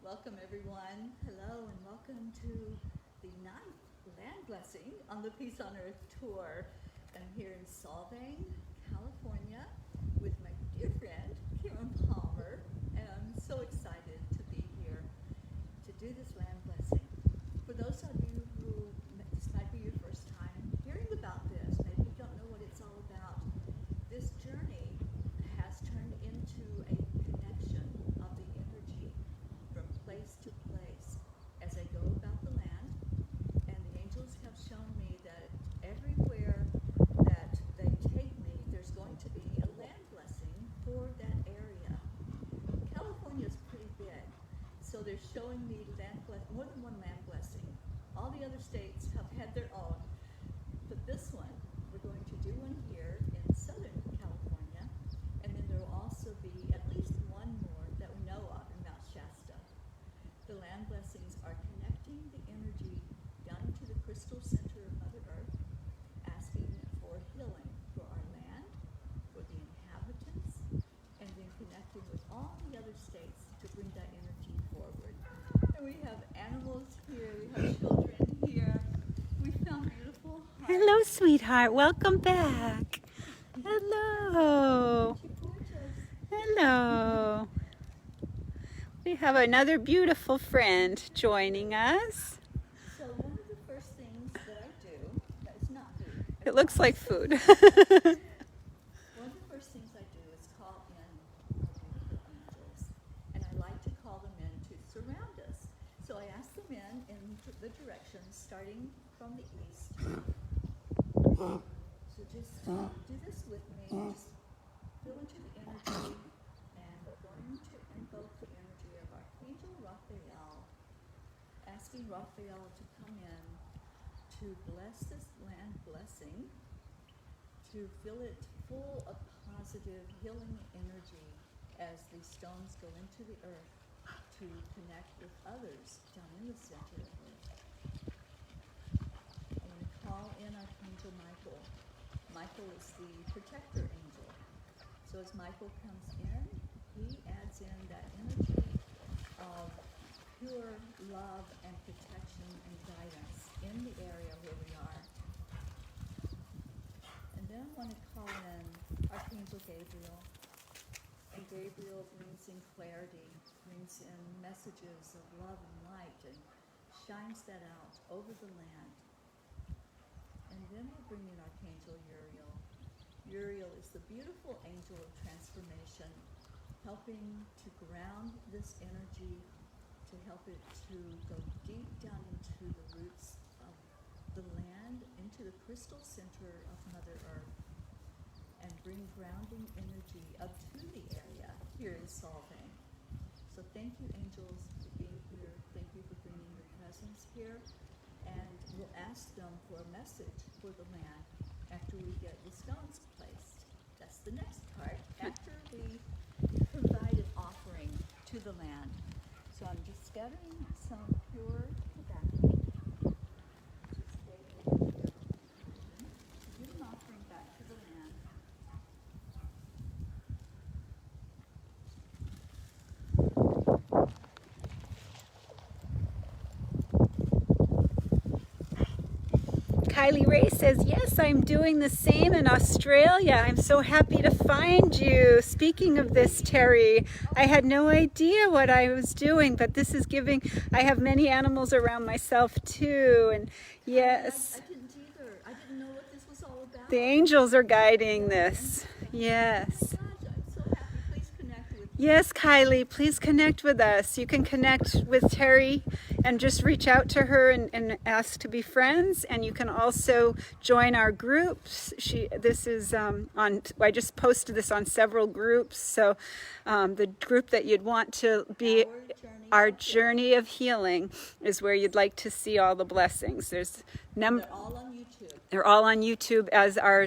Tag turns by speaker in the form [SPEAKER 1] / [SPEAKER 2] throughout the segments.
[SPEAKER 1] Welcome everyone. Hello and welcome to the 9th land blessing on the Peace on Earth tour. I'm here in Solvang, California with my dear friend Karen Palmer, and I'm so excited to be here to do this land blessing. For those of you who this might be your first time hearing about this, maybe you don't know what it's all about, this journey has turned into a connection of the energy from place to place as I go about the land, and the angels have shown me that everywhere that they take me, there's going to be a land blessing for that area. California is pretty big, so they're showing me more than one land blessing. All the other states have had their own, but this one, we're going to do one here in Southern California, and then there will also be at least one more that we know of in Mount Shasta. The land blessings are connecting the energy down into the crystal center of Mother Earth, asking for healing for our land, for the inhabitants, and then connecting with all the other states to bring that energy forward. And we have animals here, we have children here, we found beautiful hearts.
[SPEAKER 2] Hello, sweetheart. Welcome back. Hello. Hello. We have another beautiful friend joining us.
[SPEAKER 1] So one of the first things that I do, it's not food.
[SPEAKER 2] It looks like food.
[SPEAKER 1] One of the first things I do is call in our beautiful angels, and I like to call them in to surround us. So I ask them in the directions starting from the east. So just do this with me. Just feel into the energy, and we're going to invoke the energy of Archangel Raphael, asking Raphael to come in to bless this land blessing, to fill it full of positive healing energy as the stones go into the earth to connect with others down in the center of earth. I'm going to call in Archangel Michael. Michael is the protector angel. So as Michael comes in, he adds in that energy of pure love and protection and guidance in the area where we are. And then I want to call in Archangel Gabriel. And Gabriel brings in clarity, brings in messages of love and light, and shines that out over the land. And then we'll bring in Archangel Uriel. Uriel is the beautiful angel of transformation, helping to ground this energy, to help it to go deep down into the roots of the land, into the crystal center of Mother Earth, and bring grounding energy up to the area here in Solvang. So thank you, angels, for being here. Thank you for bringing your presence here. And we'll ask them for a message for the land after we get the stones placed. That's the next part, after we provide an offering to the land. So I'm just scattering some pure tobacco. Just give an offering back to the land.
[SPEAKER 2] Kylie Ray says, yes, I'm doing the same in Australia. I'm so happy to find you. Speaking of this, Teri, I had no idea what I was doing, but this is giving, I have many animals around myself too. And yes,
[SPEAKER 1] I didn't either. I didn't know what this was all about.
[SPEAKER 2] the angels are guiding this. Yes.
[SPEAKER 1] Oh my gosh, I'm so happy. Please connect with me.
[SPEAKER 2] Yes, Kylie, please connect with us. You can connect with Teri and just reach out to her and ask to be friends. And you can also join our groups. This is I just posted this on several groups. So the group that you'd want to be, our journey of healing, is where you'd like to see all the blessings. There's
[SPEAKER 1] They're all on YouTube.
[SPEAKER 2] They're all on YouTube as our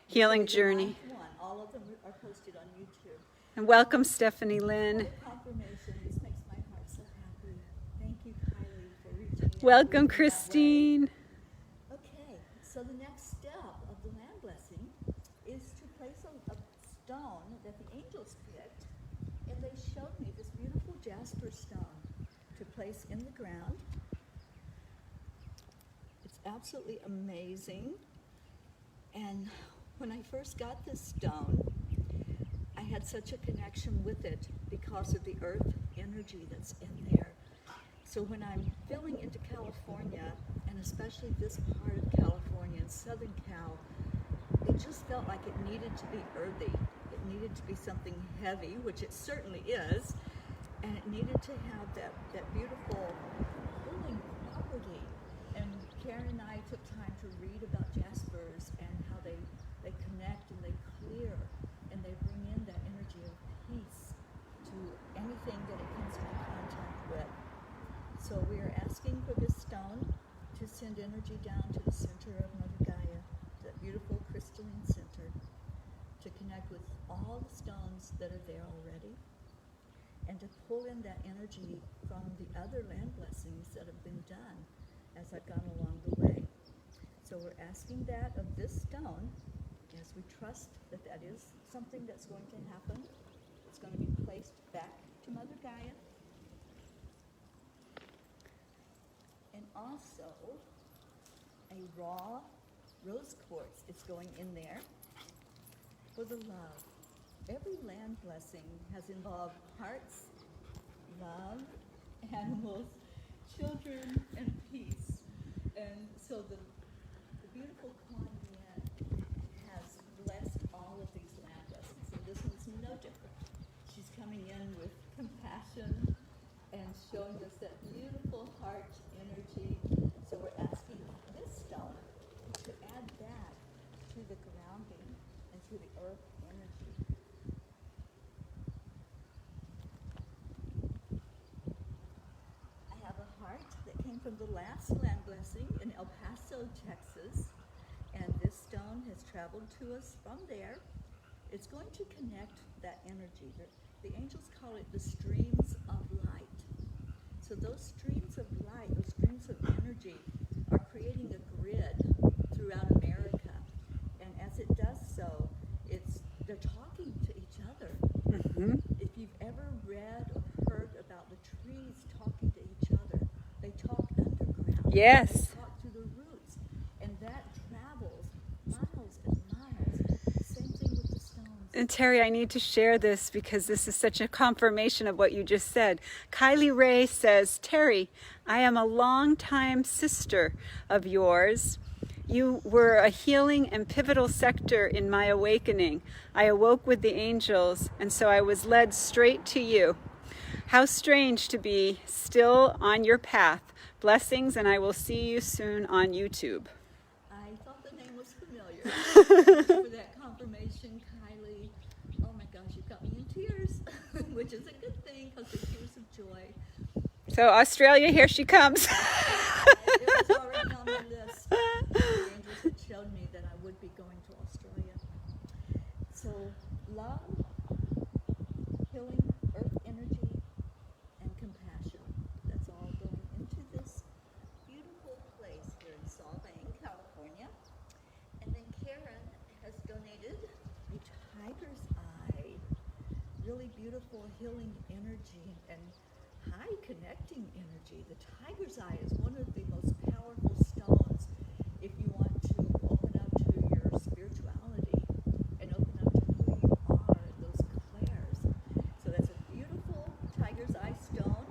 [SPEAKER 2] healing journey.
[SPEAKER 1] All of them are posted on YouTube.
[SPEAKER 2] And welcome, Stephanie Lynn.
[SPEAKER 1] Confirmation. This makes my heart so happy. Thank you, Kylie, for reaching out.
[SPEAKER 2] Welcome, Christine.
[SPEAKER 1] Okay, so the next step of the land blessing is to place a stone that the angels picked, and they showed me this beautiful jasper stone. place in the ground. It's absolutely amazing. And when I first got this stone, I had such a connection with it because of the earth energy that's in there. So when I'm filling into California, and especially this part of California and Southern Cal, it just felt like it needed to be earthy. It needed to be something heavy, which it certainly is, and it needed to have that beautiful healing property. And Karen and I took time to read about jaspers and how they connect and they clear and they bring in that energy of peace to anything that it comes into contact with. So we are asking for this stone to send energy down to the center of Mother Gaia, that beautiful crystalline center, to connect with all the stones that are there already, and to pull in that energy from the other land blessings that have been done as I've gone along the way. So we're asking that of this stone, as we trust that that is something that's going to happen. It's going to be placed back to Mother Gaia. And also, a raw rose quartz is going in there for the love. Every land blessing has involved hearts, love, animals, children, and peace. And so the beautiful Kuan Yin has blessed all of these land blessings, and this one's no different. She's coming in with compassion and showing us that beautiful heart energy. So we're asking this stone to add that to the grounding and to the earth energy. I have a heart that came from the last land blessing in El Paso, Texas, and this stone has traveled to us from there. It's going to connect that energy. The angels call it the streams of light. So those streams of light, those streams of energy, are creating a grid throughout America. And as it does so, they're talking to each other.
[SPEAKER 2] Mm-hmm.
[SPEAKER 1] If you've ever read or heard about the trees talking to each other, they talk underground.
[SPEAKER 2] Yes.
[SPEAKER 1] They talk through the roots. And that travels miles and miles. Same thing with the stones.
[SPEAKER 2] And Teri, I need to share this because this is such a confirmation of what you just said. Kylie Ray says, Teri, I am a longtime sister of yours. You were a healing and pivotal sector in my awakening. I awoke with the angels, and so I was led straight to you. How strange to be still on your path. Blessings, and I will see you soon on YouTube.
[SPEAKER 1] I thought the name was familiar. Thank you for that confirmation, Kylie. Oh my gosh, you've got me in tears, which is a good thing because they're tears of joy.
[SPEAKER 2] So Australia, here she comes.
[SPEAKER 1] It was already on my list. The angels had showed me that I would be going to Australia. So love, healing, earth energy, and compassion. That's all going into this beautiful place here in Solvang, California. And then Karen has donated a tiger's eye. Really beautiful healing energy and high connecting energy. The tiger's eye is one of the most powerful stones if you want to open up to your spirituality and open up to who you are, those clairs. So that's a beautiful tiger's eye stone,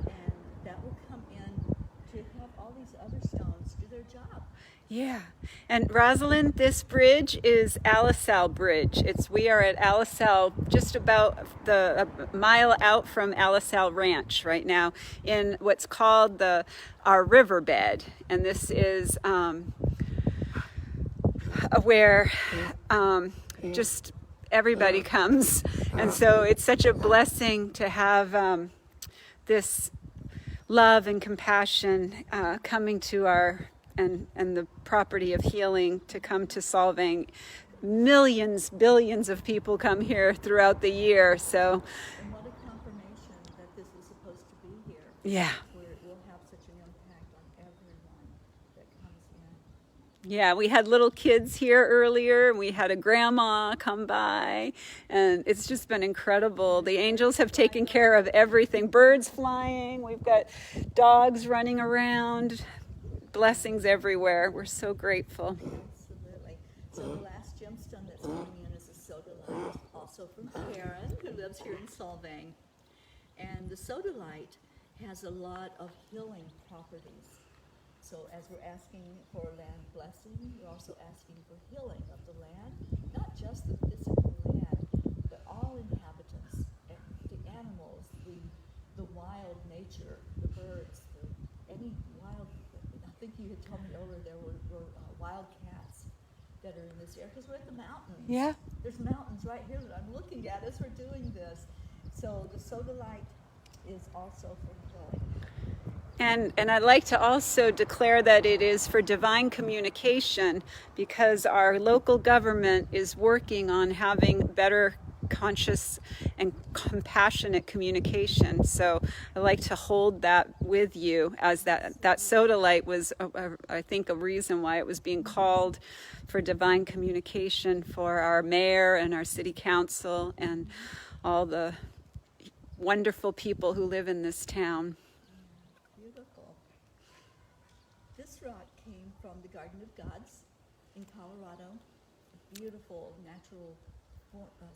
[SPEAKER 1] and that will come in to help all these other stones do their job.
[SPEAKER 2] Yeah. And Rosalind, this bridge is Alisal Bridge. We are at Alisal, just about a mile out from Alisal Ranch right now in what's called our riverbed. And this is where just everybody comes. And so it's such a blessing to have this love and compassion coming to our and the property of healing to come to Solvang. Millions, billions of people come here throughout the year. So,
[SPEAKER 1] And what a confirmation that this is supposed to be here.
[SPEAKER 2] yeah,
[SPEAKER 1] Where it will have such an impact on everyone that comes in.
[SPEAKER 2] Yeah, we had little kids here earlier, and we had a grandma come by, and it's just been incredible. The angels have taken care of everything. Birds flying, we've got dogs running around, blessings everywhere. We're so grateful.
[SPEAKER 1] Absolutely. So the last gemstone that's coming in is a sodalite, also from Karen, who lives here in Solvang. And the sodalite has a lot of healing properties. So as we're asking for land blessing, we're also asking for healing of the land, not just the physical land, but all inhabitants, the animals, the wild nature, the birds, any wild. I think you had told me earlier there were wild cats that are in this area because we're at the mountains.
[SPEAKER 2] Yeah.
[SPEAKER 1] There's mountains right here that I'm looking at as we're doing this. So the sodalite is also for healing.
[SPEAKER 2] And I'd like to also declare that it is for divine communication, because our local government is working on having better conscious and compassionate communication. So I like to hold that with you, as that sodalite was, I think, a reason why it was being called for divine communication for our mayor and our city council and all the wonderful people who live in this town.
[SPEAKER 1] Beautiful. This rock came from the Garden of Gods in Colorado. A beautiful natural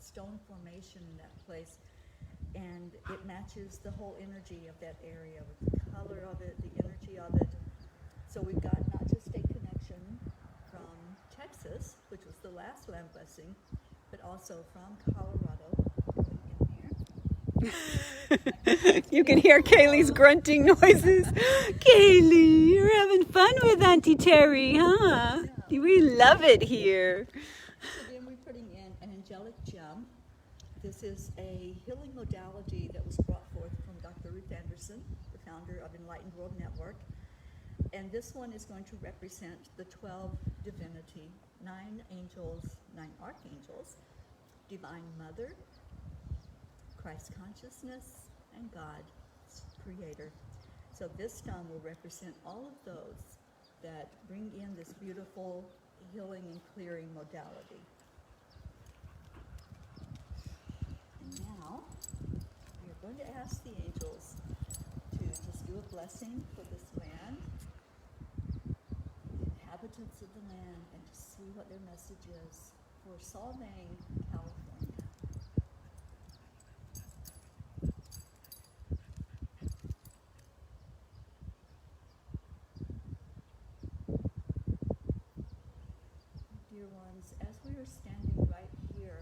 [SPEAKER 1] stone formation in that place. And it matches the whole energy of that area with the color of it, the energy of it. So we've got not just a connection from Texas, which was the last land blessing, but also from Colorado.
[SPEAKER 2] You can hear Kaylee's grunting noises. Kaylee, you're having fun with Auntie Teri, huh?
[SPEAKER 1] Yeah.
[SPEAKER 2] We love it here.
[SPEAKER 1] So then we're putting in an angelic gem. This is a healing modality that was brought forth from Dr. Ruth Anderson, the founder of Enlightened World Network. And this one is going to represent the 12 divinity, 9 angels, 9 archangels, Divine Mother, Christ consciousness, and God, creator. So this stone will represent all of those that bring in this beautiful healing and clearing modality. And now, we are going to ask the angels to just do a blessing for this land, the inhabitants of the land, and to see what their message is for Solvang, California. Dear ones, as we are standing right here,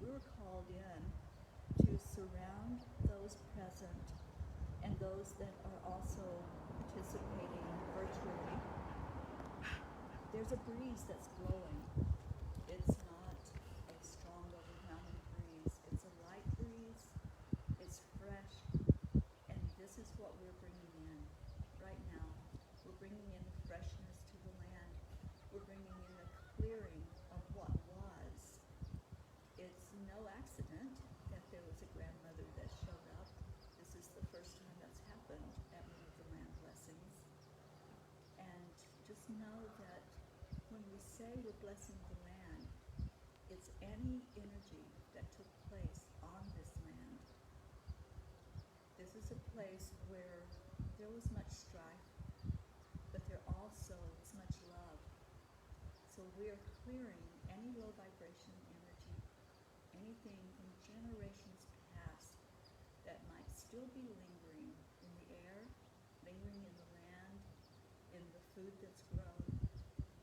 [SPEAKER 1] we were called in to surround those present and those that are also participating virtually. There's a breeze that's blowing. It's not a strong, overwhelming breeze. It's a light breeze. It's fresh. And this is what we're bringing in right now. We're bringing in the freshness to the land. We're bringing in a clearing of what was. It's no accident that there was a grandmother that showed up. This is the first time that's happened at one of the land blessings. And just know that when we say we're blessing the land, it's any energy that took place on this land. This is a place where there was much strife, but there also is much love. So we are clearing any low vibration energy, anything from generations past that might still be lingering in the air, lingering in the land, in the food that's grown,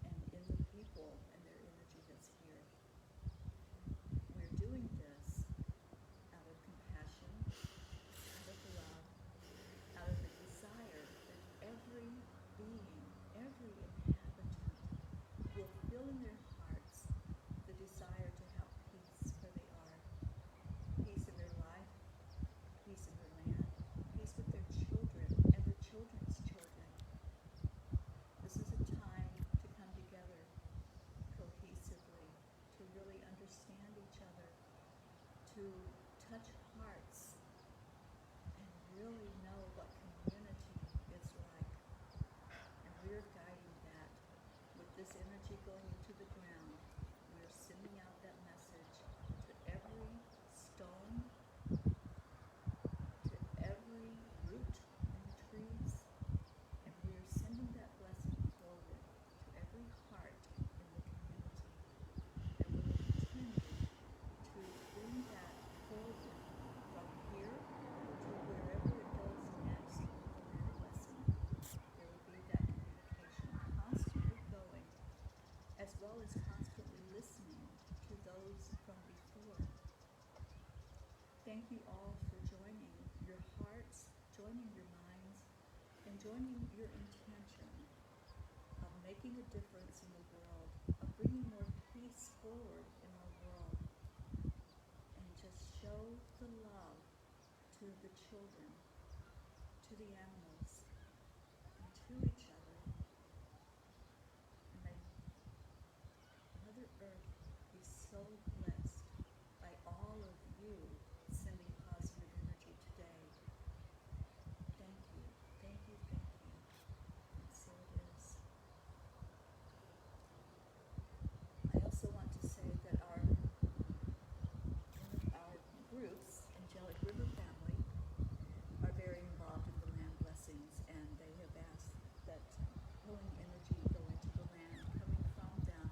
[SPEAKER 1] and in the people and their energy that's here. We're doing this out of compassion, out of love, out of the desire that every being, every inhabitant will feel in their hearts the desire to have peace where they are. Peace in their life, peace in their land, peace with their children and their children's children. This is a time joining your intention of making a difference in the world, of bringing more peace forward in our world, and just show the love to the children, to the animals, and to each other. And may Mother Earth be so blessed by all of you sending positive energy today. Thank you, thank you, thank you. And so it is. I also want to say that one of our groups, Angelic River Family, are very involved in the land blessings, and they have asked that healing energy go into the land coming from them,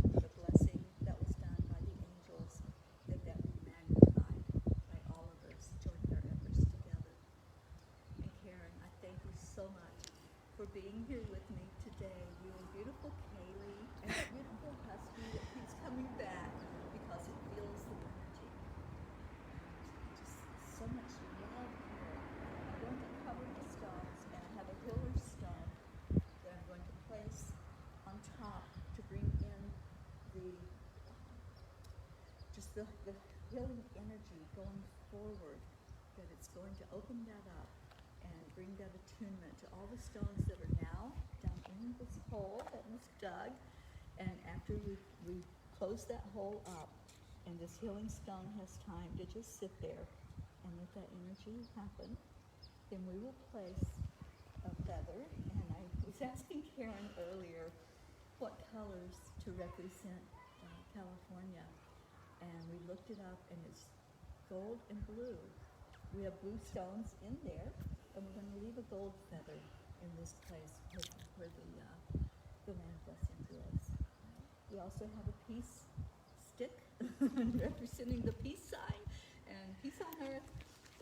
[SPEAKER 1] and the blessing that was done by the angels, that be magnified by all of us joining our efforts together. And Karen, I thank you so much for being here with me today. You and beautiful Kaylee and that beautiful husky that keeps coming back because it feels the energy. And just so much love here. I'm going to cover the stones, and I have a healer stone that I'm going to place on top to bring in the just the healing energy going forward, that it's going to open that up and bring that attunement to all the stones that are now down in this hole that was dug. And after we close that hole up and this healing stone has time to just sit there and let that energy happen, then we will place a feather. And I was asking Karen earlier what colors to represent California. And we looked it up, and it's gold and blue. We have blue stones in there, and we're going to leave a gold feather in this place where the land blessing is. We also have a peace stick representing the peace sign and peace on earth.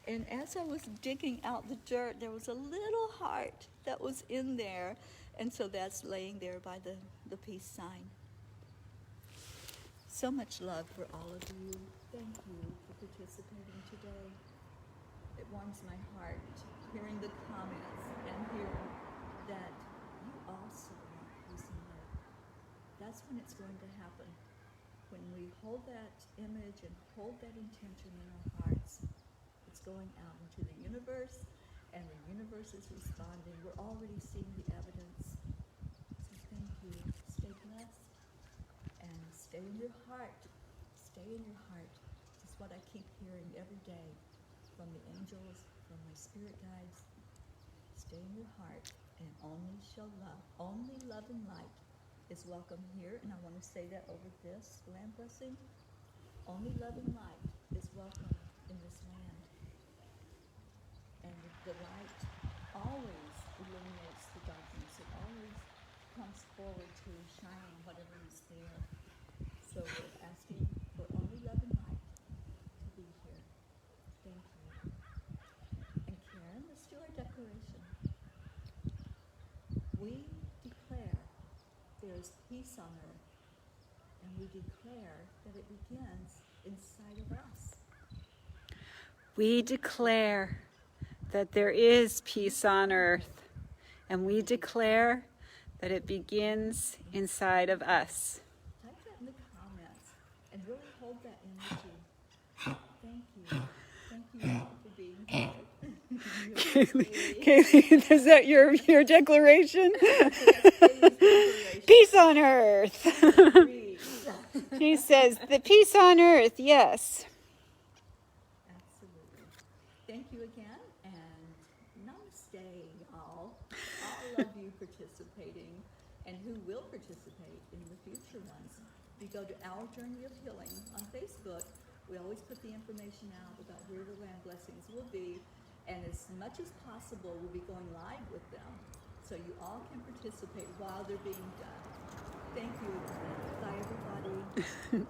[SPEAKER 1] And as I was digging out the dirt, there was a little heart that was in there, and so that's laying there by the peace sign. So much love for all of you. Thank you for participating today. It warms my heart hearing the comments and hearing that you also want peace on earth. That's when it's going to happen. When we hold that image and hold that intention in our hearts, it's going out into the universe, and the universe is responding. We're already seeing the evidence. So thank you. Stay blessed. And stay in your heart. Stay in your heart. It's what I keep hearing every day from the angels, from my spirit guides. Stay in your heart, and only love and light is welcome here. And I want to say that over this land blessing. Only love and light is welcome in this land. And the light always illuminates the darkness. It always comes forward to shine on whatever is there. So we're asking for only love and light to be here. Thank you. And Karen, let's do our declaration. We declare there is peace on earth, and we declare that it begins inside of us.
[SPEAKER 2] We declare that there is peace on earth, and we declare that it begins inside of us.
[SPEAKER 1] Type that in the comments and really hold that energy. Thank you. Thank you for being here.
[SPEAKER 2] Kaylee, is that your declaration? Peace on earth. She says, the peace on earth, yes.
[SPEAKER 1] Absolutely. Thank you again, and namaste, y'all. All of you participating, and who will participate in the future ones. If you go to Our Journey of Healing on Facebook, we always put the information out about where the land blessings will be, and as much as possible, we'll be going live with them, so you all can participate while they're being done. Thank you again. Bye, everybody.